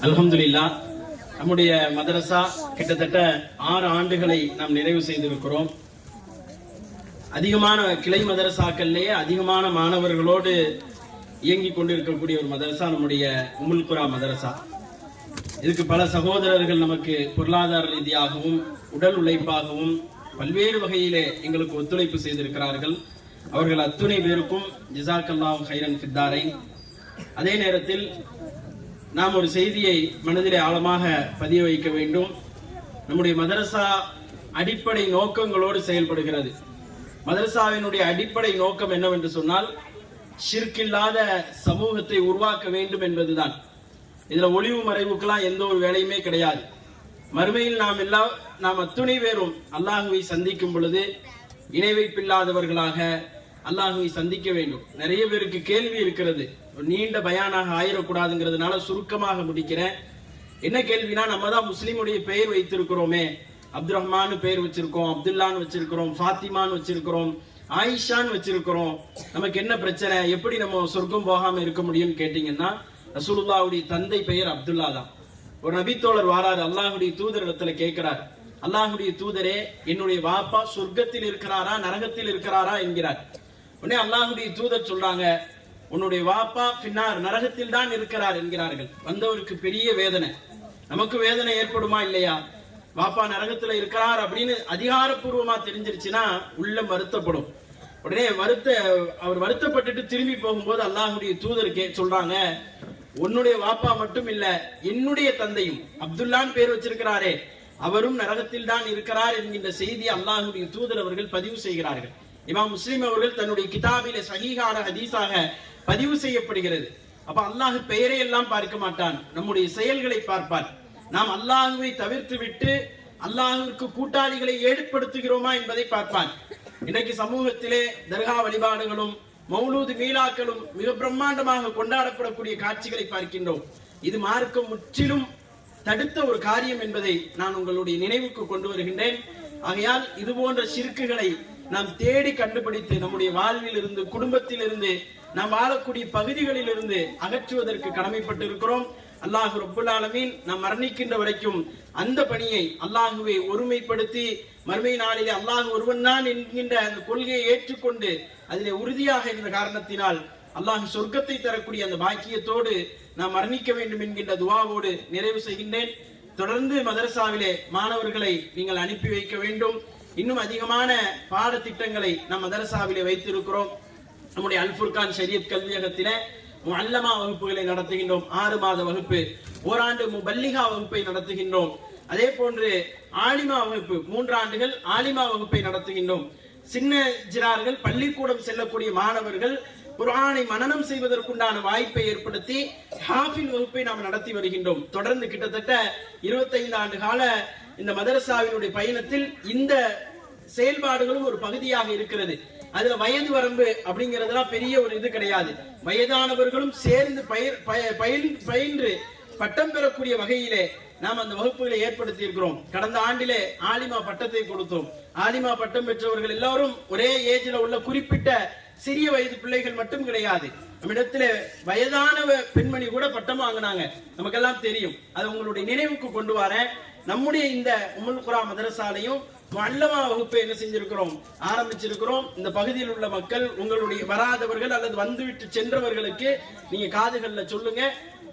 அல்ஹம்துலில்லாஹ், நம்முடைய மதரசா கிட்டத்தட்ட 6 ஆண்டுகளை நாம் நிறைவு செய்திருக்கிறோம். அதிகமான கிளை மதரசாக்கள்லேயே அதிகமான மாணவர்களோடு இயங்கிக் கொண்டிருக்கக்கூடிய ஒரு மதரசா நம்முடைய உம்முல் குரா மதரசா. இதுக்கு பல சகோதரர்கள் நமக்கு பொருளாதார ரீதியாகவும் உடல் உழைப்பாகவும் பல்வேறு வகையிலே எங்களுக்கு ஒத்துழைப்பு செய்திருக்கிறார்கள். அவர்கள் அத்துணை பேருக்கும் ஜஸாக்கல்லாஹு ஹைரன் ஃபித்தாரைன். அதே நேரத்தில் நாம் ஒரு செய்தியை மனதிலே ஆழமாக பதிய வைக்க வேண்டும். நம்முடைய மதரசா அடிப்படை நோக்கங்களோடு செயல்படுகிறது. மதரசாவினுடைய அடிப்படை நோக்கம் என்னவென்று சொன்னால், ஷிர்கில்லாத சமூகத்தை உருவாக்க வேண்டும் என்பதுதான். இதுல ஒளிவு மறைவுக்கெல்லாம் எந்த ஒரு வேலையுமே கிடையாது. மறுமையில் நாம் அத்துணை பேரும் அல்லாஹுவை சந்திக்கும் பொழுது இணை வைப்பில்லாதவர்களாக அல்லாஹுவை சந்திக்க வேண்டும். நிறைய பேருக்கு கேள்வி இருக்கிறது, நீண்ட பயானாக ஆயிடக்கூடாதுங்கிறதுனால சுருக்கமாக முடிக்கிறேன். என்ன கேள்வினா, நம்ம தான் முஸ்லீமுடைய பெயர் வைத்திருக்கிறோமே, அப்துல் ரஹ்மான் பெயர் வச்சிருக்கோம், அப்துல்லான்னு வச்சிருக்கிறோம், ஃபாத்திமான்னு வச்சிருக்கிறோம், ஆயிஷான்னு வச்சிருக்கிறோம். நமக்கு என்ன பிரச்சனை, எப்படி நம்ம சொர்க்கம் போகாம இருக்க முடியும்னு கேட்டீங்கன்னா, ரசூலுல்லாஹ்வுடைய தந்தை பெயர் அப்துல்லா தான். ஒரு நபித்தோழர் வாராரு, அல்லாஹுடைய தூதர் இடத்துல கேட்கிறார், அல்லாஹுடைய தூதரே, என்னுடைய வாப்பா சொர்க்கத்தில் இருக்கிறாரா நரகத்தில் இருக்கிறாரா என்கிறார். உடனே அல்லாஹுடைய தூதர் சொல்றாங்க, உன்னுடைய வாப்பா பின்னார் நரகத்தில் தான் இருக்கிறார் என்கிறார்கள். வந்தவருக்கு பெரிய வேதனை. நமக்கு வேதனை ஏற்படுமா இல்லையா? வாப்பா நரகத்துல இருக்கிறார் அப்படின்னு அதிகாரப்பூர்வமா தெரிஞ்சிருச்சுன்னா உள்ளம் வருத்தப்படும். உடனே அவர் வருத்தப்பட்டுட்டு திரும்பி போகும்போது அல்லாஹுடைய தூதர் சொல்றாங்க, உன்னுடைய வாப்பா மட்டும் இல்ல, என்னுடைய தந்தையும் அப்துல்லான் பேர் வச்சிருக்கிறாரே, அவரும் நரகத்தில் தான் இருக்கிறார் என்கின்ற செய்தி அல்லாஹுடைய தூதர் அவர்கள் பதிவு செய்கிறார்கள். இமாம் முஸ்லிம் அவர்கள் தன்னுடைய கிதாபிலே சஹீஹான ஹதீஸாக பதிவு செய்யப்படுகிறது. அப்ப அல்லாஹ் பெயரை எல்லாம் பார்க்க மாட்டான், நம்முடைய செயல்களை பார்ப்பான். நாம் அல்லாஹுவை தவிர்த்து விட்டு அல்லாஹுவிற்கு கூட்டாளிகளை ஏற்படுத்துகிறோமா என்பதை பார்ப்பான். இன்றைக்கு சமூகத்திலே தர்கா வழிபாடுகளும் மௌலூது மீலாக்களும் மிக பிரம்மாண்டமாக கொண்டாடப்படக்கூடிய காட்சிகளை பார்க்கின்றோம். இது மார்க்கம் முற்றிலும் தடுத்த ஒரு காரியம் என்பதை நான் உங்களுடைய நினைவுக்கு கொண்டு வருகின்றேன். ஆகையால் இது போன்ற ஷிர்க்குகளை நாம் தேடி கண்டுபிடித்து நம்முடைய வாழ்வில் இருந்து, குடும்பத்தில் இருந்து, நாம் வாழக்கூடிய பகுதிகளில் இருந்து அகற்றுவதற்கு கடமைப்பட்டு இருக்கிறோம். அல்லாஹ் ரப்புல் ஆலமீன் நாம் மரணிக்கின்ற வரைக்கும் அந்த பணியை அல்லாஹுவை ஒருமைப்படுத்தி மறுமை நாளிலே அல்லாஹ் ஒருவன் தான் என்கின்ற அந்த கொள்கையை ஏற்றுக்கொண்டு அதிலே உறுதியாக இருந்த காரணத்தினால் அல்லாஹ் சொர்க்கத்தை தரக்கூடிய அந்த பாக்கியத்தோடு நாம் மரணிக்க வேண்டும் என்கின்ற துவாவோடு நிறைவு செய்கின்றேன். தொடர்ந்து மதரசாவிலே மாணவர்களை நீங்கள் அனுப்பி வைக்க வேண்டும். இன்னும் அதிகமான பாடத்திட்டங்களை நம் மதரசாவிலே வைத்திருக்கிறோம். நம்முடைய அல் ஃபுர்கான் ஷரியத் கல்வியகத்திலே முஅல்லமா வகுப்புகளை நடத்துகின்றோம். 6 மாத வகுப்பு, ஓராண்டு முபல்லிகா வகுப்பை நடத்துகின்றோம். அதே போன்று ஆலிமா வகுப்பு 3 ஆண்டுகள் ஆலிமா வகுப்பை நடத்துகின்றோம். சின்ன ஜிரார்கள் பள்ளிக்கூடம் செல்லக்கூடிய மாணவர்கள் குர்ஆனை மனனம் செய்வதற்குண்டான வாய்ப்பை ஏற்படுத்தி ஹாஃபில் வகுப்பை நாம் நடத்தி வருகின்றோம். தொடர்ந்து கிட்டத்தட்ட 25 ஆண்டு கால இந்த மதரசாவினுடைய பயணத்தில் இந்த செயல்பாடுகளும் ஒரு பகுதியாக இருக்கிறது. அதுல வயது வரம்பு அப்படிங்கறதுலாம் பெரிய ஒரு இது கிடையாது. வயதானவர்களும் சேர்ந்து பயின்று பட்டம் பெறக்கூடிய வகையிலே நாம் அந்த வகுப்புகளை ஏற்படுத்தி இருக்கிறோம். கடந்த ஆண்டிலே ஆலிமா பட்டத்தை கொடுத்தோம். ஆலிமா பட்டம் பெற்றவர்கள் எல்லாரும் ஒரே ஏஜ்ல உள்ள குறிப்பிட்ட சிறிய வயது பிள்ளைகள் மட்டும் கிடையாது. நம்மிடத்துல வயதான பெண்மணி கூட பட்டம் வாங்கினாங்க, நமக்கெல்லாம் தெரியும். அது உங்களுடைய நினைவுக்கு கொண்டு வரேன். நம்முடைய இந்த உம்முல் குரா மதரசாலையும் முஅல்லமா வகுப்பை என்ன செஞ்சிருக்கிறோம், ஆரம்பிச்சிருக்கிறோம். இந்த பகுதியில் உள்ள மக்கள், உங்களுடைய வராதவர்கள் அல்லது வந்துவிட்டு சென்றவர்களுக்கு நீங்க காதுகள்ல சொல்லுங்க.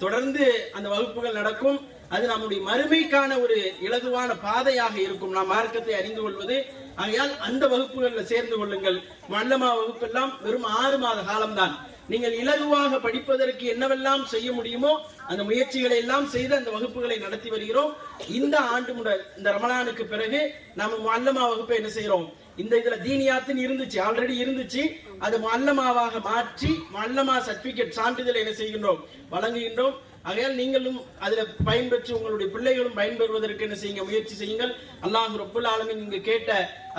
தொடர்ந்து அந்த வகுப்புகள் நடக்கும். அது நம்முடைய மறுமைக்கான ஒரு இலகுவான பாதையாக இருக்கும், நாம் மார்க்கத்தை அறிந்து கொள்வது. ஆகையால் அந்த வகுப்புகள்ல சேர்ந்து கொள்ளுங்கள். முஅல்லமா வகுப்பெல்லாம் வெறும் 6 மாத காலம்தான். நீங்கள் இலகுவாக படிப்பதற்கு என்னவெல்லாம் செய்ய முடியுமோ அந்த முயற்சிகளை எல்லாம் செய்து அந்த வகுப்புகளை நடத்தி வருகிறோம். இந்த ஆண்டு இந்த ரமலானுக்கு பிறகு நம்ம முஅல்லமா வகுப்பை என்ன செய்யறோம், இந்த இதுல தீனியாத்துன்னு இருந்துச்சு, ஆல்ரெடி இருந்துச்சு, அது முஅல்லமாவாக மாற்றி முஅல்லமா சர்டிபிகேட் சான்றிதழ் என்ன செய்கின்றோம், வழங்குகின்றோம். ஆகையால் நீங்களும் அதுல பயன்பெற்று உங்களுடைய பிள்ளைகளும் பயன்பெறுவதற்கு என்ன செய்யுங்க, முயற்சி செய்யுங்கள். அல்லாஹ் ரப்புல் ஆலமீன் நீங்க கேட்ட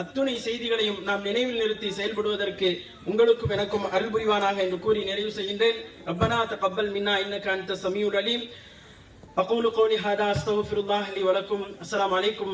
அத்துணை செய்திகளையும் நாம் நினைவில் நிறுத்தி செயல்படுவதற்கு உங்களுக்கும் எனக்கும் அருள் புரிவானாக என்று கூறி நிறைவு செய்கின்றேன். ரப்பனா தகப்பல் மின்னா இன்னக அன்த ஸமீஉல் அலீம். அகூலு கௌலி ஹாதா அஸ்தக்ஃபிருல்லாஹ் லி வ லக்கும். அஸ்ஸலாமு அலைக்கும்.